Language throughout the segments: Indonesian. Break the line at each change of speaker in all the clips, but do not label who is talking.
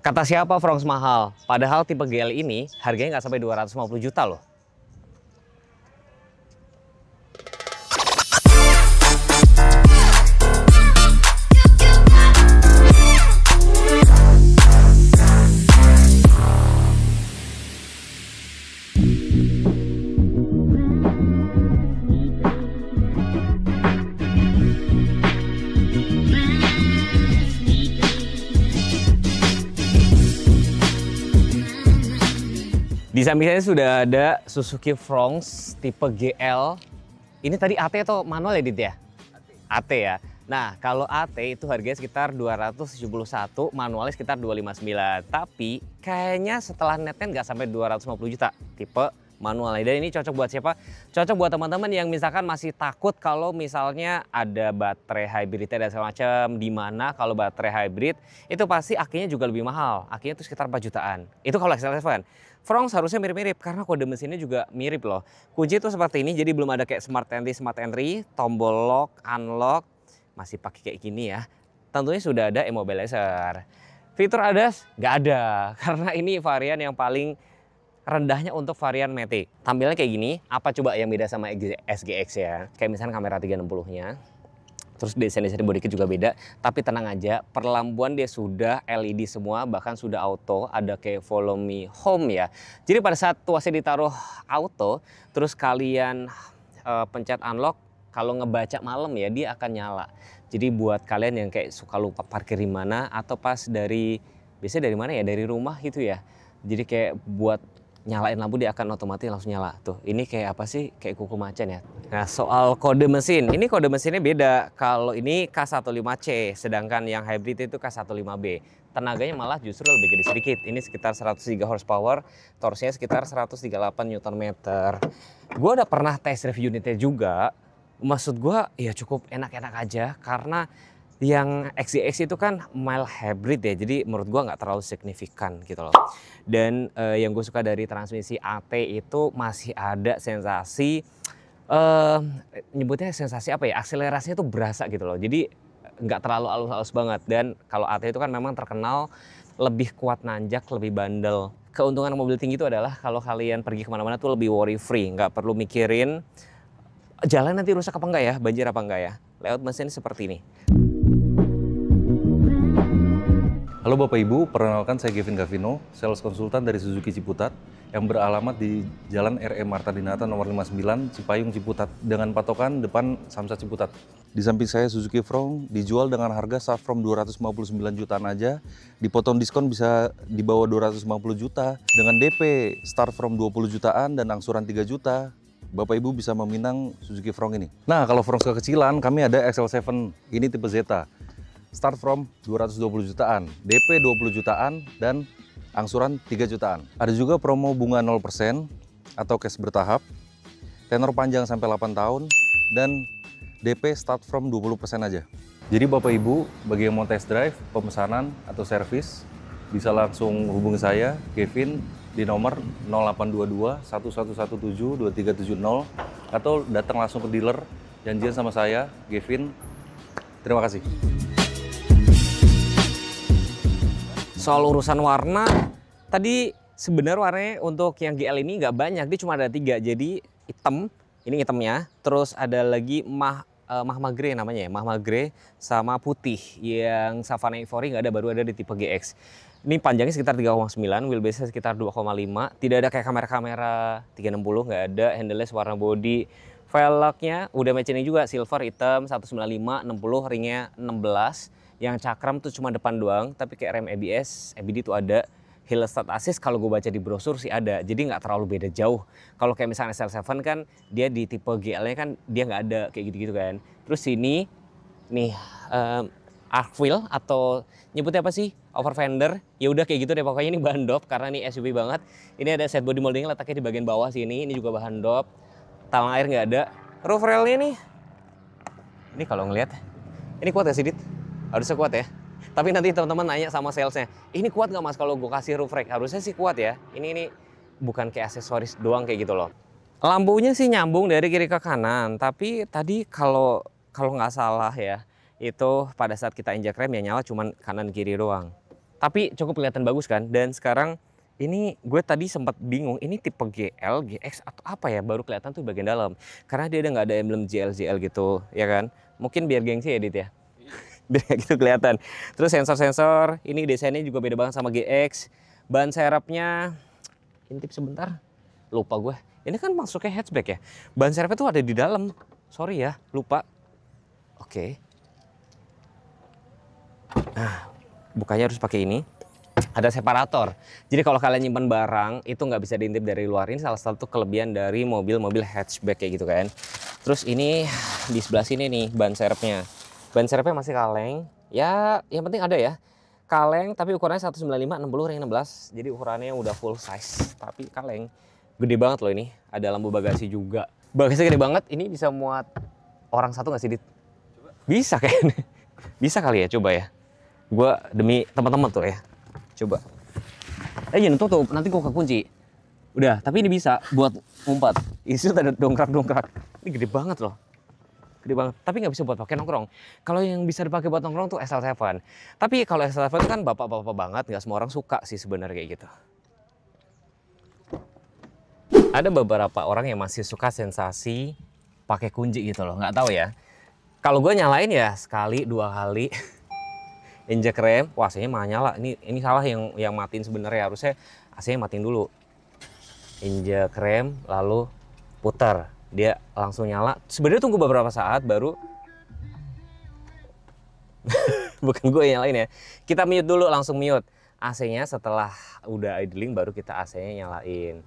Kata siapa Fronx mahal? Padahal tipe GL ini harganya nggak sampai 250 juta loh. Di samping saya sudah ada Suzuki Fronx tipe GL. Ini tadi AT atau manual ya, Dit ya? AT ya. Nah, kalau AT itu harganya sekitar 271, manualnya sekitar 259. Tapi kayaknya setelah neten nggak sampai 250 juta tipe manualnya. Dan ini cocok buat siapa? Cocok buat teman-teman yang misalkan masih takut kalau misalnya ada baterai hybridnya dan segala macam. Dimana kalau baterai hybrid itu pasti akinya juga lebih mahal. Akinya itu sekitar 4 jutaan. Itu kalau XL7. Fronx harusnya mirip-mirip karena kode mesinnya juga mirip loh. Kunci itu seperti ini, jadi belum ada kayak smart entry, tombol lock, unlock, masih pakai kayak gini ya. Tentunya sudah ada immobilizer. Fitur ADAS nggak ada karena ini varian yang paling rendahnya untuk varian Matic. Tampilannya kayak gini, apa coba yang beda sama SGX ya? Kayak misalnya kamera 360-nya. Terus desain-desain body kit juga beda, tapi tenang aja, perlampuan dia sudah LED semua, bahkan sudah auto, ada kayak follow me home ya. Jadi pada saat tuasnya ditaruh auto, terus kalian pencet unlock, kalau ngebaca malam ya dia akan nyala. Jadi buat kalian yang kayak suka lupa parkir di mana atau pas biasanya dari mana ya, dari rumah gitu ya. Jadi kayak buat nyalain lampu dia akan otomatis langsung nyala. Tuh, ini kayak apa sih? Kayak kuku macan ya. Nah, soal kode mesin. Ini kode mesinnya beda. Kalau ini K15C, sedangkan yang hybrid itu K15B. Tenaganya malah justru lebih gede sedikit. Ini sekitar 103 horsepower, torsinya sekitar 138 Nm. Gue udah pernah test review unitnya juga. Maksud gue ya cukup enak-enak aja karena yang XDX itu kan mild hybrid ya, jadi menurut gua nggak terlalu signifikan gitu loh. Dan yang gue suka dari transmisi AT itu masih ada sensasi, nyebutnya sensasi apa ya, akselerasinya tuh berasa gitu loh. Jadi nggak terlalu halus-halus banget. Dan kalau AT itu kan memang terkenal lebih kuat nanjak, lebih bandel. Keuntungan mobil tinggi itu adalah kalau kalian pergi kemana-mana tuh lebih worry free, nggak perlu mikirin jalan nanti rusak apa enggak ya, banjir apa enggak ya. Layout mesin seperti ini.
Halo Bapak Ibu, perkenalkan saya Kevin Gavino, sales konsultan dari Suzuki Ciputat yang beralamat di Jalan R.E. Marta Dinata nomor 59, Cipayung, Ciputat dengan patokan depan Samsat Ciputat. Di samping saya Suzuki Fronx dijual dengan harga start from 259 jutaan aja, dipotong diskon bisa di bawah 250 juta, dengan DP start from 20 jutaan dan angsuran 3 juta. Bapak Ibu bisa meminang Suzuki Fronx ini. Nah, kalau Fronx kekecilan, kami ada XL7, ini tipe Zeta. Start from 220 jutaan, DP 20 jutaan, dan angsuran 3 jutaan. Ada juga promo bunga 0% atau cash bertahap, tenor panjang sampai 8 tahun, dan DP start from 20% aja. Jadi Bapak Ibu, bagi yang mau test drive, pemesanan, atau servis, bisa langsung hubungi saya, Kevin, di nomor 0822 1117 2370, atau datang langsung ke dealer, janjian sama saya, Kevin. Terima kasih.
Soal urusan warna, tadi sebenarnya warnanya untuk yang GL ini nggak banyak, dia cuma ada 3. Jadi hitam, ini hitamnya, terus ada lagi Mahma Grey namanya ya, Mahma Grey sama putih. Yang Savana Ivory nggak ada, baru ada di tipe GX. Ini panjangnya sekitar 3,9, wheelbase-nya sekitar 2,5. Tidak ada kayak kamera-kamera 360, nggak ada. Handle-nya warna body. Velgnya udah matching juga, silver, hitam, 195, 60, ringnya 16. Yang cakram tuh cuma depan doang, tapi kayak rem ABS, EBD tuh ada. Hill start assist kalau gue baca di brosur sih ada, jadi nggak terlalu beda jauh. Kalau kayak misalnya SL7 kan dia di tipe GL-nya kan dia nggak ada kayak gitu-gitu kan. Terus sini nih arc wheel atau nyebutnya apa sih, over fender, ya udah kayak gitu deh pokoknya. Ini bahan dop karena ini SUV banget. Ini ada set body molding letaknya di bagian bawah sini, ini juga bahan dop. Talang air nggak ada. Roof railnya nih, ini kalau ngelihat, ini kuat ya Sidit? Harusnya kuat ya. Tapi nanti teman-teman nanya sama salesnya, ini kuat nggak mas kalau gue kasih roof rack? Harusnya sih kuat ya. Ini bukan kayak aksesoris doang kayak gitu loh. Lampunya sih nyambung dari kiri ke kanan. Tapi tadi kalau nggak salah ya, itu pada saat kita injak rem ya nyala cuman kanan kiri doang. Tapi cukup kelihatan bagus kan. Dan sekarang ini gue tadi sempat bingung, ini tipe GL, GX atau apa ya, baru kelihatan tuh bagian dalam. Karena dia udah nggak ada emblem GL gitu, ya kan. Mungkin biar gengsi ya Dit ya. Biar kayak gitu kelihatan. Terus sensor-sensor, ini desainnya juga beda banget sama GX. Ban serepnya, intip sebentar, lupa gue. Ini kan masuknya hatchback ya. Ban serepnya tuh ada di dalam. Sorry ya, lupa. Oke. Nah, bukanya harus pakai ini. Ada separator. Jadi kalau kalian nyimpan barang itu nggak bisa diintip dari luar. Ini salah satu kelebihan dari mobil-mobil hatchback kayak gitu kan. Terus ini di sebelah sini nih ban serepnya. Ban serepnya masih kaleng. Ya, yang penting ada ya. Kaleng tapi ukurannya 195 60 ring 16. Jadi ukurannya udah full size tapi kaleng. Gede banget loh ini. Ada lampu bagasi juga. Bagasinya gede banget. Ini bisa muat orang satu nggak sih, Dit? Coba. Bisa kayaknya. Bisa kali ya, coba ya. Gue demi teman-teman tuh ya. Coba. Jangan tutup, nanti gue kekunci. Udah, tapi ini bisa buat ngumpat. Isinya ada dongkrak-dongkrak. Ini gede banget loh. Gede banget. Tapi nggak bisa buat pakai nongkrong. Kalau yang bisa dipakai buat nongkrong tuh SL7. Tapi kalau SL7 itu kan bapak-bapak banget. Nggak semua orang suka sih sebenarnya kayak gitu. Ada beberapa orang yang masih suka sensasi pakai kunci gitu loh. Nggak tahu ya. Kalau gue nyalain ya sekali, 2 kali. Injek rem, wah AC-nya malah nyala. Ini salah yang matiin sebenarnya, harusnya AC-nya matiin dulu. Injek rem lalu putar, dia langsung nyala. Sebenarnya tunggu beberapa saat baru bukan gue yang nyalain ya. Kita mute dulu, langsung mute. AC-nya setelah udah idling baru kita AC-nya nyalain.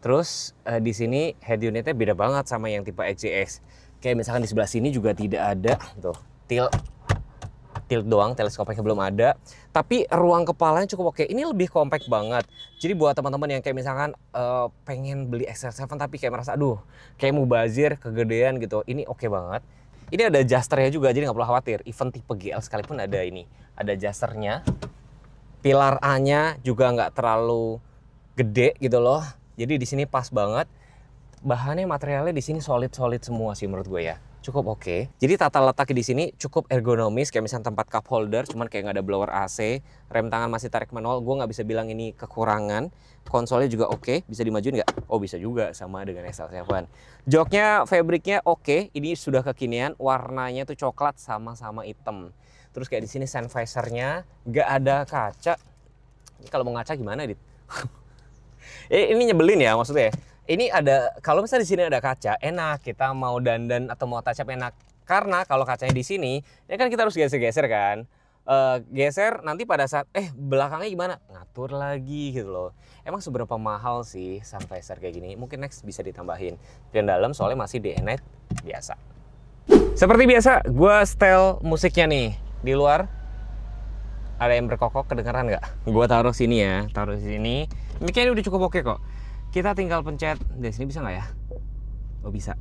Terus di sini head unitnya beda banget sama yang tipe XJX. Kayak misalkan di sebelah sini juga tidak ada tuh tilt doang, teleskopnya belum ada. Tapi ruang kepalanya cukup oke. Ini lebih compact banget. Jadi buat teman-teman yang kayak misalkan pengen beli XL7 tapi kayak merasa aduh kayak mubazir, kegedean gitu. Ini oke banget. Ini ada adjusternya juga, jadi nggak perlu khawatir. Even tipe GL sekalipun ada ini. Ada adjusternya. Pilar A-nya juga nggak terlalu gede gitu loh. Jadi di sini pas banget. Bahannya, materialnya di sini solid semua sih menurut gue ya. Cukup oke. Jadi tata letak di sini cukup ergonomis, kayak misalnya tempat cup holder, cuman kayak nggak ada blower AC, rem tangan masih tarik manual. Gue nggak bisa bilang ini kekurangan. Konsolnya juga oke, bisa dimajuin nggak? Oh bisa juga, sama dengan XL7. Joknya, fabriknya oke. Ini sudah kekinian, warnanya tuh coklat sama-sama hitam. Terus kayak di sini sun visornya nggak ada kaca. Ini kalau mau ngaca gimana, Dit? Ini nyebelin ya maksudnya. Ini ada, kalau misalnya di sini ada kaca, enak kita mau dandan atau mau touch up enak. Karena kalau kacanya di sini, ya kan kita harus geser-geser kan. Geser nanti pada saat belakangnya gimana? Ngatur lagi gitu loh. Emang seberapa mahal sih sun visor kayak gini? Mungkin next bisa ditambahin. Yang dalam soalnya masih DNX biasa. Seperti biasa, gue setel musiknya nih di luar. Ada yang berkokok, kedengeran nggak? Gue taruh sini ya, taruh di sini. Ini kayaknya udah cukup oke kok. Kita tinggal pencet dari sini, bisa nggak ya? Oh bisa.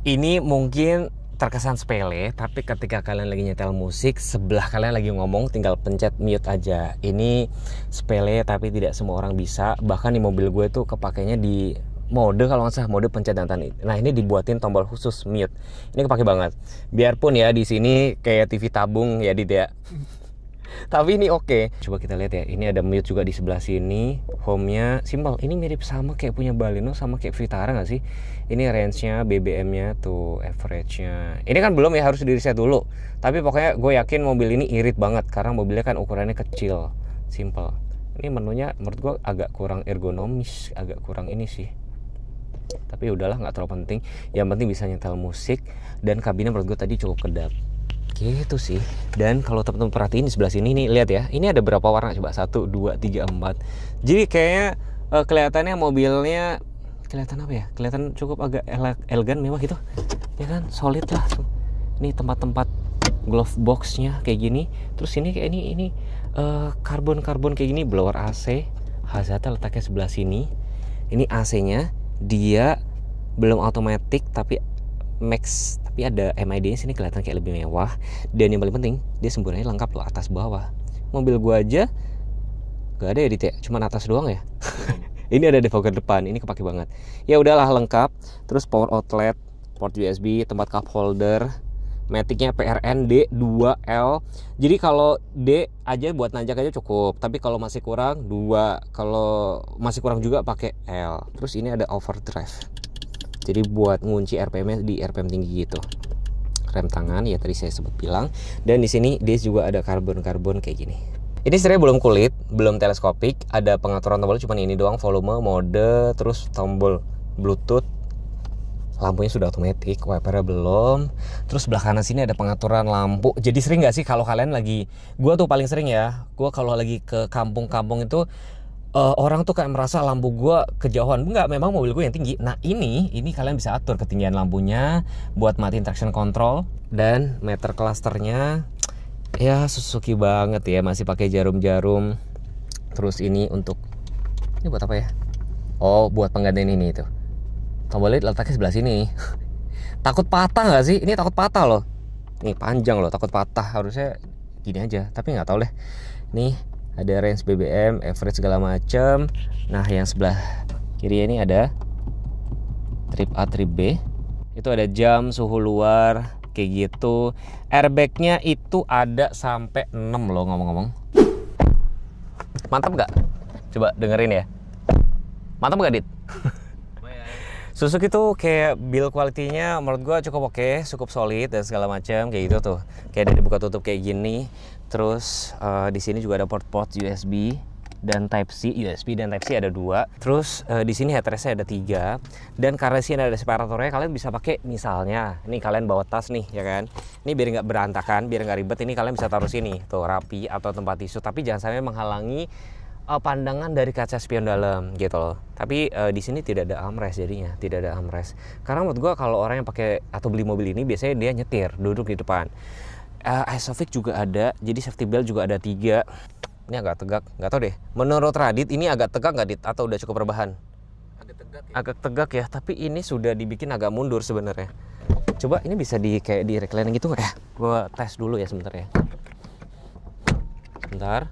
Ini mungkin terkesan sepele, tapi ketika kalian lagi nyetel musik, sebelah kalian lagi ngomong, tinggal pencet mute aja. Ini sepele tapi tidak semua orang bisa. Bahkan di mobil gue tuh kepakainya di mode, kalau nggak salah mode pencet dan tanda. Nah ini dibuatin tombol khusus mute. Ini kepake banget. Biarpun ya di sini kayak TV tabung ya, Dit ya. Tapi ini oke. Coba kita lihat ya. Ini ada mute juga di sebelah sini. Home-nya simple. Ini mirip sama kayak punya Baleno sama kayak Vitara nggak sih? Ini range-nya, BBM-nya tuh, average-nya. Ini kan belum ya, harus di-reset dulu. Tapi pokoknya gue yakin mobil ini irit banget karena mobilnya kan ukurannya kecil, simple. Ini menunya menurut gue agak kurang ergonomis, agak kurang ini sih. Tapi udahlah, nggak terlalu penting. Yang penting bisa nyetel musik dan kabinnya menurut gue tadi cukup kedap. Gitu sih. Dan kalau teman-teman perhatiin di sebelah sini nih, lihat ya. Ini ada berapa warna coba? 1 2 3 4. Jadi kayaknya kelihatannya mobilnya kelihatan apa ya? Kelihatan cukup agak elegan, mewah gitu. Ya kan? Solid lah. Ini tempat-tempat glove boxnya kayak gini. Terus ini kayak ini karbon kayak gini, blower AC. Hazata letaknya sebelah sini. Ini AC-nya dia belum otomatis tapi max, tapi ada MID-nya sini kelihatan kayak lebih mewah. Dan yang paling penting dia sempurnanya lengkap loh atas bawah. Mobil gua aja gak ada ya Dit ya, cuma atas doang ya. Ini ada defogger depan, ini kepake banget. Ya udahlah lengkap. Terus power outlet, port USB, tempat cup holder. Matic-nya PRN D2L. Jadi kalau D aja buat nanjak aja cukup. Tapi kalau masih kurang 2, kalau masih kurang juga pakai L. Terus ini ada overdrive. Jadi buat ngunci RPM-nya di RPM tinggi gitu. Rem tangan ya tadi saya sempat bilang. Dan di sini dia juga ada karbon kayak gini. Ini sebenarnya belum kulit, belum teleskopik. Ada pengaturan tombol cuman ini doang, volume, mode, terus tombol Bluetooth. Lampunya sudah otomatis, wipernya belum. Terus sebelah kanan sini ada pengaturan lampu. Jadi sering nggak sih kalau kalian lagi, gue tuh paling sering ya, gue kalau lagi ke kampung-kampung itu orang tuh kayak merasa lampu gue kejauhan. Enggak, memang mobil gue yang tinggi. Nah ini kalian bisa atur ketinggian lampunya buat matiin traction control. Dan meter clusternya ya Suzuki banget ya, masih pakai jarum-jarum. Terus ini untuk, ini buat apa ya? Oh, buat penggantian ini itu. Tombolnya letaknya sebelah sini. Takut patah nggak sih? Ini takut patah loh. Nih panjang loh, takut patah. Harusnya gini aja, tapi nggak tahu deh. Nih ada range BBM, average segala macem. Nah yang sebelah kiri ini ada trip A, trip B. Itu ada jam, suhu luar, kayak gitu. Airbagnya itu ada sampai 6 loh ngomong-ngomong. Mantap nggak? Coba dengerin ya. Mantap nggak Dit? Suzuki tuh kayak build quality-nya menurut gua cukup oke, cukup solid dan segala macam kayak gitu tuh. Kayak dari buka tutup kayak gini. Terus di sini juga ada port USB dan Type C, USB dan Type C ada 2. Terus di sini headrest-nya ada 3. Dan karena sini ada separatornya, kalian bisa pakai misalnya, nih kalian bawa tas nih ya kan. Ini biar nggak berantakan, biar nggak ribet, ini kalian bisa taruh sini tuh rapi atau tempat tisu. Tapi jangan sampai menghalangi pandangan dari kaca spion dalam gitu loh. Tapi di sini tidak ada armrest jadinya, tidak ada armrest. Karena menurut gua kalau orang yang pakai atau beli mobil ini biasanya dia nyetir, duduk di depan. Isofix juga ada, jadi safety belt juga ada 3. Ini agak tegak, nggak tahu deh. Menurut Radit ini agak tegak nggak Dit? Atau udah cukup rebahan?
Agak tegak ya.
Agak tegak ya, tapi ini sudah dibikin agak mundur sebenarnya. Coba ini bisa kayak di reclining gitu nggak ya? Gua tes dulu ya sebentar ya. Sebentar.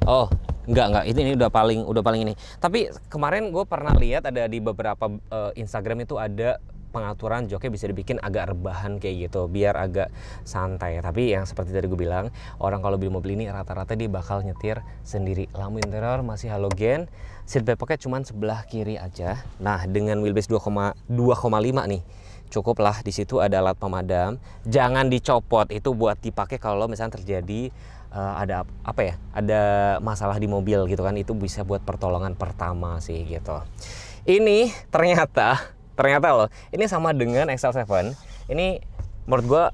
Oh, enggak. Ini udah paling ini. Tapi kemarin gue pernah lihat ada di beberapa Instagram itu ada pengaturan joknya bisa dibikin agak rebahan kayak gitu, biar agak santai. Tapi yang seperti tadi gue bilang, orang kalau beli mobil ini rata-rata dia bakal nyetir sendiri. Lampu interior masih halogen, seat back pocket cuman sebelah kiri aja. Nah, dengan wheelbase 2,5 nih. Cukup lah, di situ ada alat pemadam. Jangan dicopot, itu buat dipakai kalau misalnya terjadi ada apa ya, ada masalah di mobil gitu kan, itu bisa buat pertolongan pertama sih gitu. Ini ternyata loh, ini sama dengan XL7. Ini menurut gua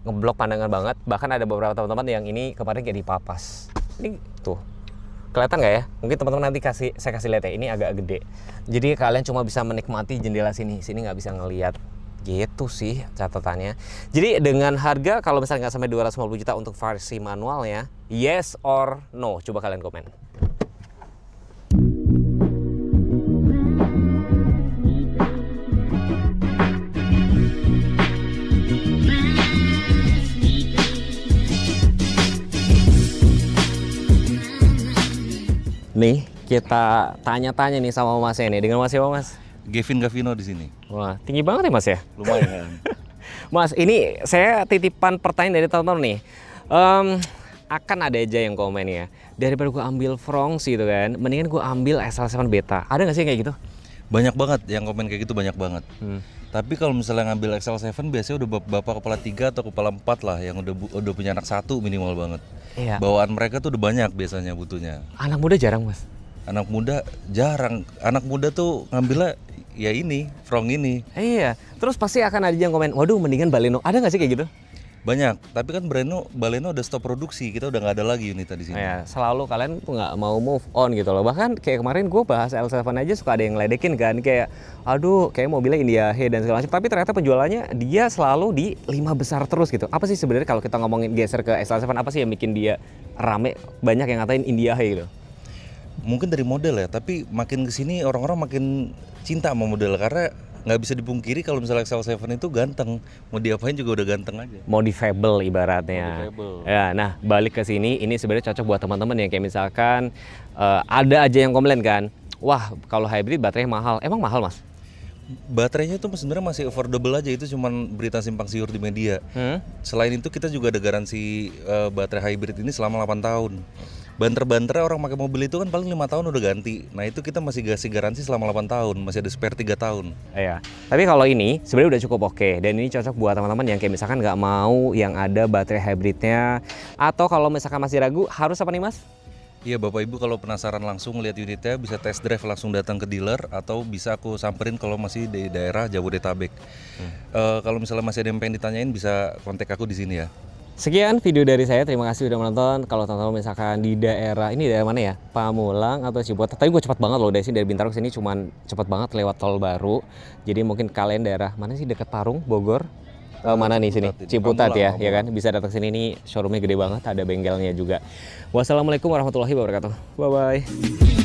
ngeblok pandangan banget. Bahkan ada beberapa teman-teman yang ini kemarin kayak dipapas. Ini tuh kelihatan nggak ya? Mungkin teman-teman nanti saya kasih lihat ya. Ini agak gede, jadi kalian cuma bisa menikmati jendela sini nggak bisa ngelihat. Gitu sih catatannya. Jadi dengan harga kalau misalnya nggak sampai 250 juta untuk versi manual ya, yes or no? Coba kalian komen. Nih kita tanya-tanya nih sama Masnya nih. Dengan Mas siapa Mas?
Gavin Gavino di sini.
Wah, tinggi banget ya Mas ya?
Lumayan.
Mas, ini saya titipan pertanyaan dari teman-teman nih. Akan ada aja yang komen ya, daripada gue ambil Fronx gitu kan, mendingan gue ambil XL7 Beta. Ada nggak sih kayak gitu?
Banyak banget yang komen kayak gitu, banyak banget. Tapi kalau misalnya ngambil XL7 biasanya udah bapak kepala 3 atau kepala 4 lah, yang udah punya anak 1 minimal banget.
Iya.
Bawaan mereka tuh udah banyak biasanya butuhnya.
Anak muda jarang Mas.
Anak muda jarang. Anak muda tuh ngambilnya ya ini, Fronx ini.
Iya. Terus pasti akan ada yang komen, waduh mendingan Baleno. Ada nggak sih kayak gitu?
Banyak, tapi kan Baleno udah stop produksi, kita udah nggak ada lagi unitnya di sini.
Ya, selalu kalian tuh nggak mau move on gitu loh. Bahkan kayak kemarin gue bahas L7 aja suka ada yang ngeledekin kan, kayak aduh kayak mobilnya India Hey dan segala macam. Tapi ternyata penjualannya dia selalu di 5 besar terus gitu. Apa sih sebenarnya kalau kita ngomongin geser ke SL7, apa sih yang bikin dia rame? Banyak yang ngatain India Hey gitu.
Mungkin dari model ya, tapi makin kesini orang-orang makin cinta sama model karena nggak bisa dipungkiri kalau misalnya XL7 itu ganteng, mau diapain juga udah ganteng aja.
Modifiable ibaratnya.
Modifiable.
Ya, nah balik ke sini, ini sebenarnya cocok buat teman-teman yang kayak misalkan ada aja yang komplain kan, wah kalau hybrid baterainya mahal. Emang mahal mas?
Baterainya tuh sebenarnya masih affordable aja, itu cuman berita simpang siur di media. Selain itu kita juga ada garansi baterai hybrid ini selama 8 tahun. Banter-banternya orang pakai mobil itu kan paling 5 tahun udah ganti. Nah itu kita masih kasih garansi selama 8 tahun, masih ada spare 3 tahun.
Iya. Tapi kalau ini sebenarnya udah cukup oke, dan ini cocok buat teman-teman yang kayak misalkan nggak mau yang ada baterai hybridnya, atau kalau misalkan masih ragu harus apa nih mas?
Iya Bapak Ibu, kalau penasaran langsung lihat unitnya bisa test drive langsung datang ke dealer, atau bisa aku samperin kalau masih di daerah Jabodetabek. Kalau misalnya masih ada yang pengen ditanyain bisa kontak aku di sini ya.
Sekian video dari saya, terima kasih udah menonton. Kalau teman-teman misalkan di daerah, ini daerah mana ya? Pamulang atau Ciputat. Tapi gue cepat banget loh dari sini, dari Bintaro ke sini cuman cepat banget lewat tol baru. Jadi mungkin kalian daerah mana sih, dekat Parung, Bogor? Mana nih sini? Ciputat ya, ya kan? Bisa datang sini, ini showroomnya gede banget, ada bengkelnya juga. Wassalamualaikum warahmatullahi wabarakatuh. Bye bye.